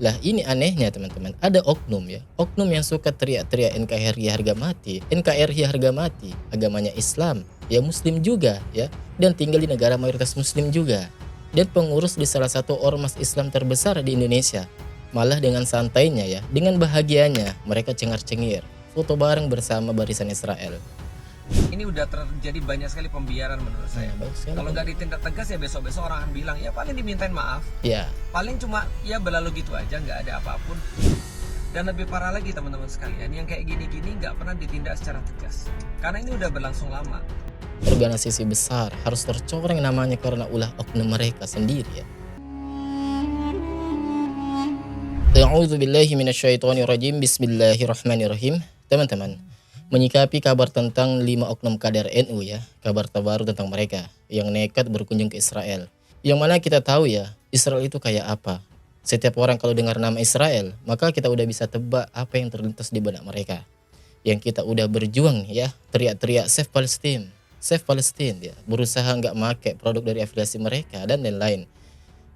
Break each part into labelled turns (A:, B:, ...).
A: Lah ini anehnya teman-teman, ada oknum ya, oknum yang suka teriak-teriak NKRI harga mati, NKRI harga mati, agamanya Islam, ya Muslim juga ya, dan tinggal di negara mayoritas Muslim juga, dan pengurus di salah satu ormas Islam terbesar di Indonesia. Malah dengan santainya ya, dengan bahagianya mereka cengar-cengir, foto bareng bersama barisan Israel.
B: Ini udah terjadi banyak sekali pembiaran menurut saya. Kalau nggak ditindak tegas ya besok-besok orang akan bilang ya paling dimintain maaf.
A: Ya.
B: Paling cuma ya berlalu gitu aja, nggak ada apapun. Dan lebih parah lagi teman-teman sekalian, yang kayak gini-gini nggak pernah ditindak secara tegas. Karena ini udah berlangsung lama.
A: Organisasi besar harus tercoreng namanya karena ulah oknum mereka sendiri ya. A'udzubillahi minasyaitonirrajim. Bismillahirrahmanirrahim. Teman-teman, menyikapi kabar tentang 5 oknum kader NU ya, kabar terbaru tentang mereka yang nekat berkunjung ke Israel. Yang mana kita tahu ya, Israel itu kayak apa. Setiap orang kalau dengar nama Israel, maka kita udah bisa tebak apa yang terlintas di benak mereka. Yang kita udah berjuang ya, teriak-teriak Save Palestine ya, berusaha nggak make produk dari afiliasi mereka dan lain-lain.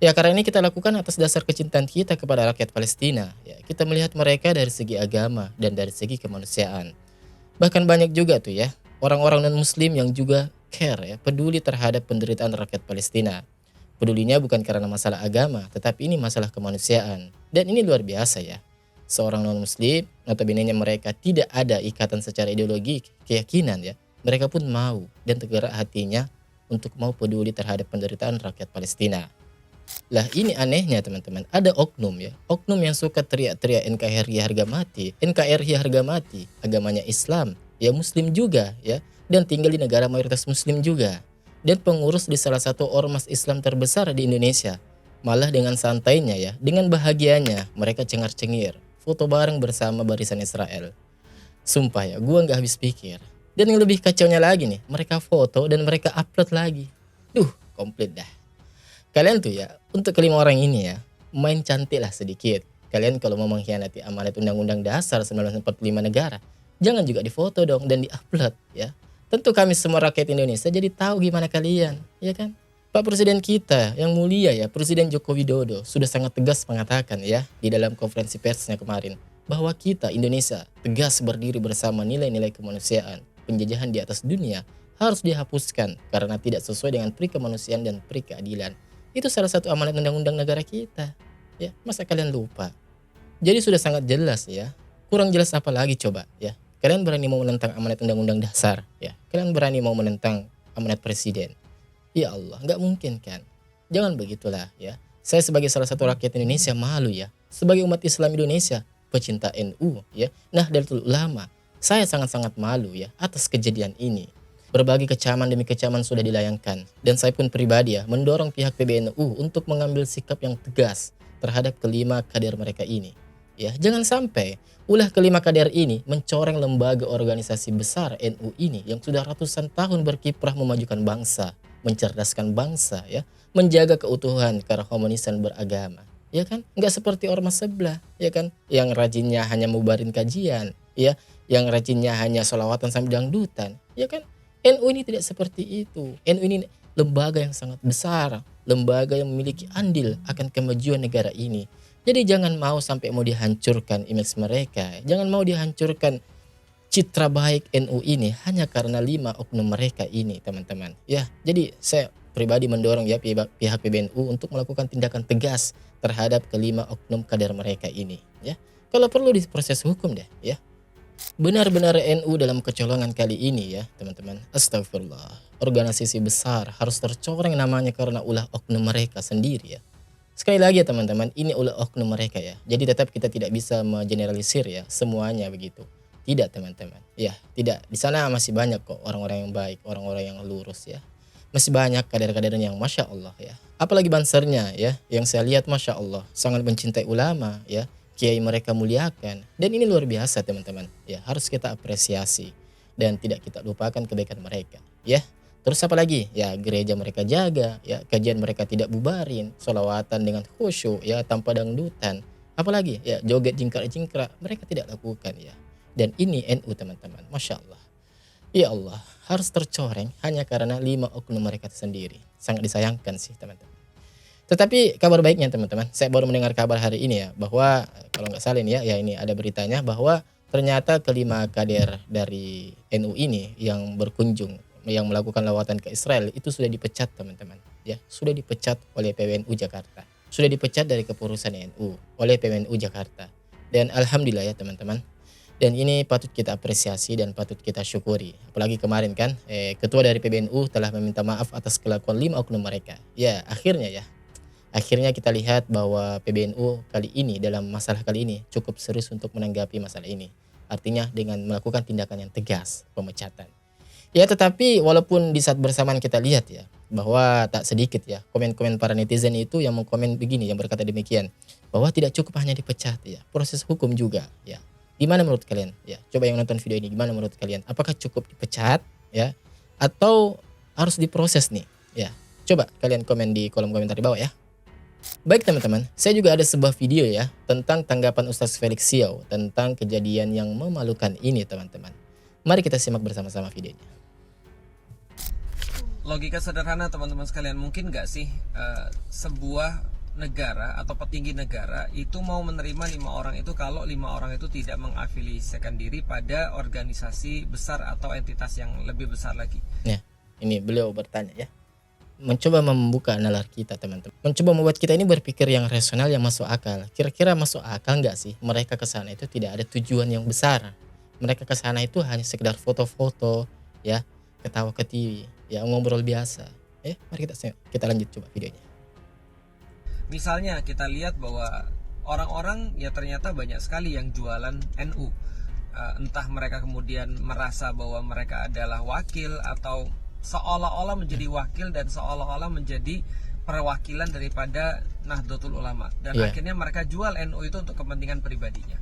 A: Ya karena ini kita lakukan atas dasar kecintaan kita kepada rakyat Palestina. Ya, kita melihat mereka dari segi agama dan dari segi kemanusiaan. Bahkan banyak juga tuh ya, orang-orang non-muslim yang juga care ya, peduli terhadap penderitaan rakyat Palestina. Pedulinya bukan karena masalah agama, tetapi ini masalah kemanusiaan. Dan ini luar biasa ya. Seorang non-muslim, notabene mereka tidak ada ikatan secara ideologi, keyakinan ya. Mereka pun mau dan tergerak hatinya untuk mau peduli terhadap penderitaan rakyat Palestina. Lah ini anehnya teman-teman, ada oknum ya, oknum yang suka teriak-teriak NKRI harga mati, NKRI harga mati, agamanya Islam, ya Muslim juga ya, dan tinggal di negara mayoritas Muslim juga, dan pengurus di salah satu ormas Islam terbesar di Indonesia. Malah dengan santainya ya, dengan bahagianya mereka cengar-cengir, foto bareng bersama barisan Israel. Sumpah ya, gua nggak habis pikir. Dan yang lebih kacaunya lagi nih, mereka foto dan mereka upload lagi. Duh, komplit dah. Kalian tuh ya, untuk kelima orang ini ya, main cantik lah sedikit. Kalian kalau mau mengkhianati amanat Undang-Undang Dasar 1945 negara, jangan juga difoto dong dan diupload ya. Tentu kami semua rakyat Indonesia jadi tahu gimana kalian, ya kan? Pak Presiden kita yang mulia ya, Presiden Joko Widodo sudah sangat tegas mengatakan ya di dalam konferensi persnya kemarin bahwa kita Indonesia tegas berdiri bersama nilai-nilai kemanusiaan. Penjajahan di atas dunia harus dihapuskan karena tidak sesuai dengan pri kemanusiaan dan pri keadilan. Itu salah satu amanat undang-undang negara kita. Ya, masa kalian lupa? Jadi sudah sangat jelas ya. Kurang jelas apa lagi coba ya? Kalian berani mau menentang amanat undang-undang dasar ya? Kalian berani mau menentang amanat presiden? Ya Allah, nggak mungkin kan? Jangan begitulah ya. Saya sebagai salah satu rakyat Indonesia malu ya. Sebagai umat Islam Indonesia, pecinta NU ya. Nahdlatul Ulama, saya sangat-sangat malu ya atas kejadian ini. Berbagai kecaman demi kecaman sudah dilayangkan, dan saya pun pribadi ya mendorong pihak PBNU untuk mengambil sikap yang tegas terhadap kelima kader mereka ini. Ya, jangan sampai ulah kelima kader ini mencoreng lembaga organisasi besar NU ini yang sudah ratusan tahun berkiprah memajukan bangsa, mencerdaskan bangsa ya, menjaga keutuhan keharmonisan beragama. Ya kan? Nggak seperti ormas sebelah, ya kan? Yang rajinnya hanya mubarin kajian, ya, yang rajinnya hanya sholawatan sambil dangdutan, ya kan? NU ini tidak seperti itu. NU ini lembaga yang sangat besar, lembaga yang memiliki andil akan kemajuan negara ini. Jadi jangan mau sampai mau dihancurkan image mereka, jangan mau dihancurkan citra baik NU ini hanya karena 5 oknum mereka ini, teman-teman. Ya, jadi saya pribadi mendorong ya pihak PBNU untuk melakukan tindakan tegas terhadap kelima oknum kader mereka ini, ya. Kalau perlu diproses hukum deh, ya. Benar-benar NU dalam kecolongan kali ini ya teman-teman. Astagfirullah. Organisasi besar harus tercoreng namanya karena ulah oknum mereka sendiri ya. Sekali lagi ya teman-teman, ini ulah oknum mereka ya. Jadi tetap kita tidak bisa mengeneralisir ya semuanya begitu. Tidak teman-teman. Ya, tidak. Di sana masih banyak kok orang-orang yang baik, orang-orang yang lurus ya. Masih banyak kader-kader yang Masya Allah ya. Apalagi bansernya ya, yang saya lihat Masya Allah sangat mencintai ulama ya. Kiai mereka muliakan, dan ini luar biasa teman-teman ya, harus kita apresiasi dan tidak kita lupakan kebaikan mereka ya. Terus apa lagi ya, gereja mereka jaga ya, kajian mereka tidak bubarin, sholawatan dengan khusyuk ya, tanpa dangdutan, apalagi ya joget jingkrak-jingkrak mereka tidak lakukan ya. Dan ini NU teman-teman, Masya Allah ya. Allah harus tercoreng hanya karena 5 oknum mereka sendiri. Sangat disayangkan sih teman-teman. Tetapi kabar baiknya teman-teman, saya baru mendengar kabar hari ini ya, bahwa kalau nggak salah ini ya ini ada beritanya bahwa ternyata kelima kader dari NU ini yang berkunjung, yang melakukan lawatan ke Israel itu sudah dipecat teman-teman. Ya, sudah dipecat oleh PWNU Jakarta. Sudah dipecat dari kepengurusan NU oleh PWNU Jakarta. Dan alhamdulillah ya teman-teman. Dan ini patut kita apresiasi dan patut kita syukuri. Apalagi kemarin kan ketua dari PBNU telah meminta maaf atas kelakuan 5 oknum mereka. Ya, akhirnya kita lihat bahwa PBNU kali ini dalam masalah kali ini cukup serius untuk menanggapi masalah ini. Artinya dengan melakukan tindakan yang tegas, pemecatan. Ya, tetapi walaupun di saat bersamaan kita lihat ya bahwa tak sedikit ya komen-komen para netizen itu yang mengkomen begini, yang berkata demikian, bahwa tidak cukup hanya dipecat ya, proses hukum juga ya. Gimana menurut kalian? Ya, coba yang nonton video ini gimana menurut kalian? Apakah cukup dipecat ya atau harus diproses nih? Ya, coba kalian komen di kolom komentar di bawah ya. Baik teman-teman, saya juga ada sebuah video ya tentang tanggapan Ustaz Felix Xiao tentang kejadian yang memalukan ini teman-teman. Mari kita simak bersama-sama videonya.
B: Logika sederhana teman-teman sekalian, mungkin nggak sih sebuah negara atau petinggi negara itu mau menerima 5 orang itu kalau 5 orang itu tidak mengafiliasikan diri pada organisasi besar atau entitas yang lebih besar lagi.
A: Ya, ini beliau bertanya ya, mencoba membuka nalar kita teman-teman, mencoba membuat kita ini berpikir yang rasional, yang masuk akal. Kira-kira masuk akal nggak sih mereka ke sana itu tidak ada tujuan yang besar? Mereka ke sana itu hanya sekedar foto-foto ya, ketawa ke TV ya, ngobrol biasa. Mari kita lanjut coba videonya.
B: Misalnya kita lihat bahwa orang-orang ya ternyata banyak sekali yang jualan NU. Entah mereka kemudian merasa bahwa mereka adalah wakil atau seolah-olah menjadi wakil dan seolah-olah menjadi perwakilan daripada Nahdlatul Ulama. Dan akhirnya mereka jual NU itu untuk kepentingan pribadinya.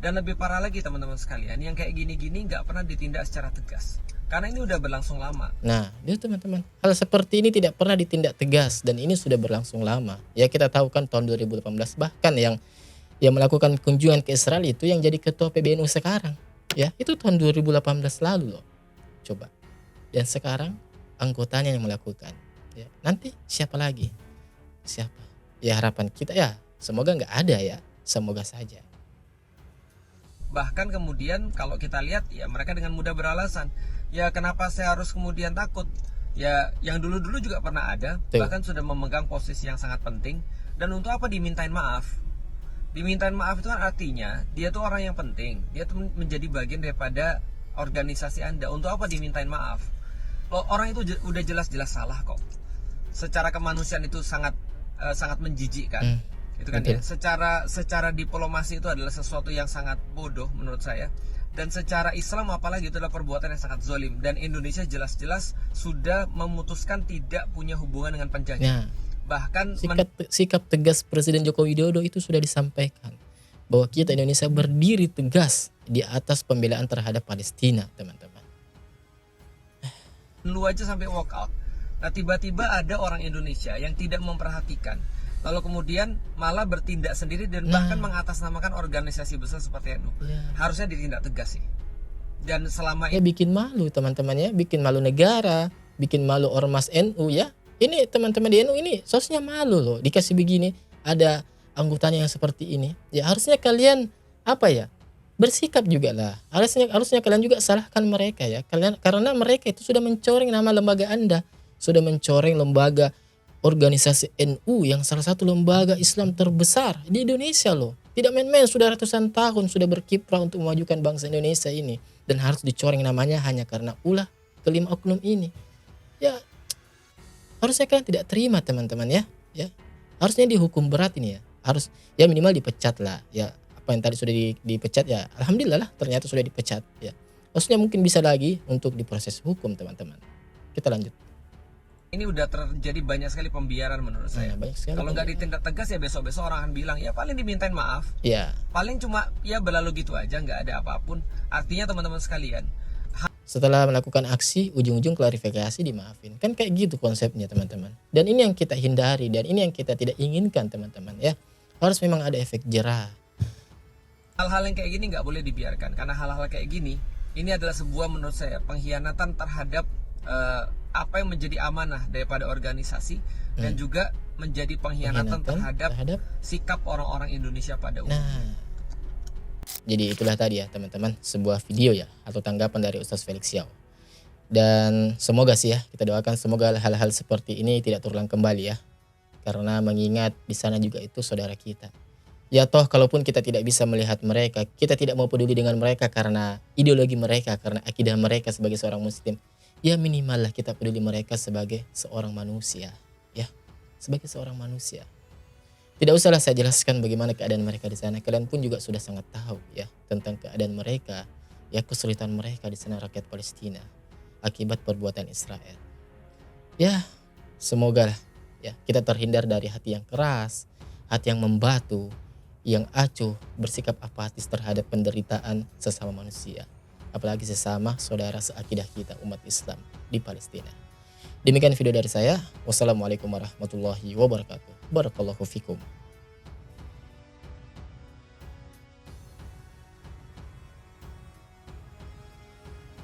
B: Dan lebih parah lagi teman-teman sekalian, yang kayak gini-gini nggak pernah ditindak secara tegas. Karena ini udah berlangsung lama.
A: Nah, itu teman-teman, hal seperti ini tidak pernah ditindak tegas dan ini sudah berlangsung lama. Ya kita tahu kan tahun 2018 bahkan yang melakukan kunjungan ke Israel itu yang jadi ketua PBNU sekarang. Ya, itu tahun 2018 lalu loh. Coba. Dan sekarang anggotanya yang melakukan. Ya, nanti siapa lagi? Siapa? Ya harapan kita ya semoga nggak ada ya. Semoga saja.
B: Bahkan kemudian kalau kita lihat ya mereka dengan mudah beralasan, ya kenapa saya harus kemudian takut? Ya yang dulu-dulu juga pernah ada, bahkan sudah memegang posisi yang sangat penting. Dan untuk apa dimintain maaf? Dimintain maaf itu kan artinya dia tuh orang yang penting, dia tuh menjadi bagian daripada organisasi Anda. Untuk apa dimintain maaf? Orang itu udah jelas-jelas salah kok. Secara kemanusiaan itu sangat menjijikkan. Itu kan ya. Secara diplomasi itu adalah sesuatu yang sangat bodoh menurut saya. Dan secara Islam apalagi itu adalah perbuatan yang sangat zalim. Dan Indonesia jelas-jelas sudah memutuskan tidak punya hubungan dengan penjajah. Bahkan
A: sikap tegas Presiden Joko Widodo itu sudah disampaikan bahwa kita Indonesia berdiri tegas di atas pembelaan terhadap Palestina, teman-teman.
B: Lu aja sampai walk out. Nah, tiba-tiba ada orang Indonesia yang tidak memperhatikan, lalu kemudian malah bertindak sendiri dan bahkan mengatasnamakan organisasi besar seperti NU. Harusnya ditindak tegas sih. Dan selama
A: ini bikin malu teman-teman ya, bikin malu negara, bikin malu ormas NU ya. Ini teman-teman di NU ini sosnya malu loh, dikasih begini, ada anggotanya yang seperti ini. Ya harusnya kalian bersikap juga lah. Harusnya kalian juga salahkan mereka ya. Karena mereka itu sudah mencoreng nama lembaga Anda, sudah mencoreng lembaga organisasi NU yang salah satu lembaga Islam terbesar di Indonesia loh. Tidak main-main, sudah ratusan tahun sudah berkiprah untuk memajukan bangsa Indonesia ini, dan harus dicoreng namanya hanya karena ulah kelima oknum ini. Ya harusnya kalian tidak terima teman-teman ya. Ya harusnya dihukum berat ini ya. Harus ya minimal dipecat lah ya. Apa yang tadi sudah dipecat ya alhamdulillah lah ternyata sudah dipecat ya. Maksudnya mungkin bisa lagi untuk diproses hukum teman-teman. Kita lanjut.
B: Ini udah terjadi banyak sekali pembiaran menurut saya. Kalau nggak ditindak tegas ya besok-besok orang akan bilang ya paling dimintain maaf. Ya. Paling cuma ya berlalu gitu aja, nggak ada apapun. Artinya teman-teman sekalian,
A: setelah melakukan aksi ujung-ujung klarifikasi dimaafin. Kan kayak gitu konsepnya teman-teman. Dan ini yang kita hindari dan ini yang kita tidak inginkan teman-teman ya. Harus memang ada efek jerah.
B: Hal-hal yang kayak gini nggak boleh dibiarkan, karena hal-hal kayak gini ini adalah sebuah menurut saya pengkhianatan terhadap apa yang menjadi amanah daripada organisasi dan juga menjadi pengkhianatan terhadap sikap orang-orang Indonesia pada umumnya.
A: Nah, jadi itulah tadi ya teman-teman, sebuah video ya atau tanggapan dari Ustaz Felix Xiao. Dan semoga sih ya, kita doakan semoga hal-hal seperti ini tidak terulang kembali ya. Karena mengingat di sana juga itu saudara kita. Ya toh kalaupun kita tidak bisa melihat mereka, kita tidak mau peduli dengan mereka karena ideologi mereka, karena akidah mereka sebagai seorang muslim. Ya minimal lah kita peduli mereka sebagai seorang manusia, ya. Sebagai seorang manusia. Tidak usahlah saya jelaskan bagaimana keadaan mereka di sana. Kalian pun juga sudah sangat tahu ya tentang keadaan mereka, ya kesulitan mereka di sana rakyat Palestina akibat perbuatan Israel. Ya, semoga lah ya kita terhindar dari hati yang keras, hati yang membatu, yang acuh, bersikap apatis terhadap penderitaan sesama manusia, apalagi sesama saudara seakidah kita umat Islam di Palestina. Demikian video dari saya. Wassalamualaikum warahmatullahi wabarakatuh. Barakallahu fikum.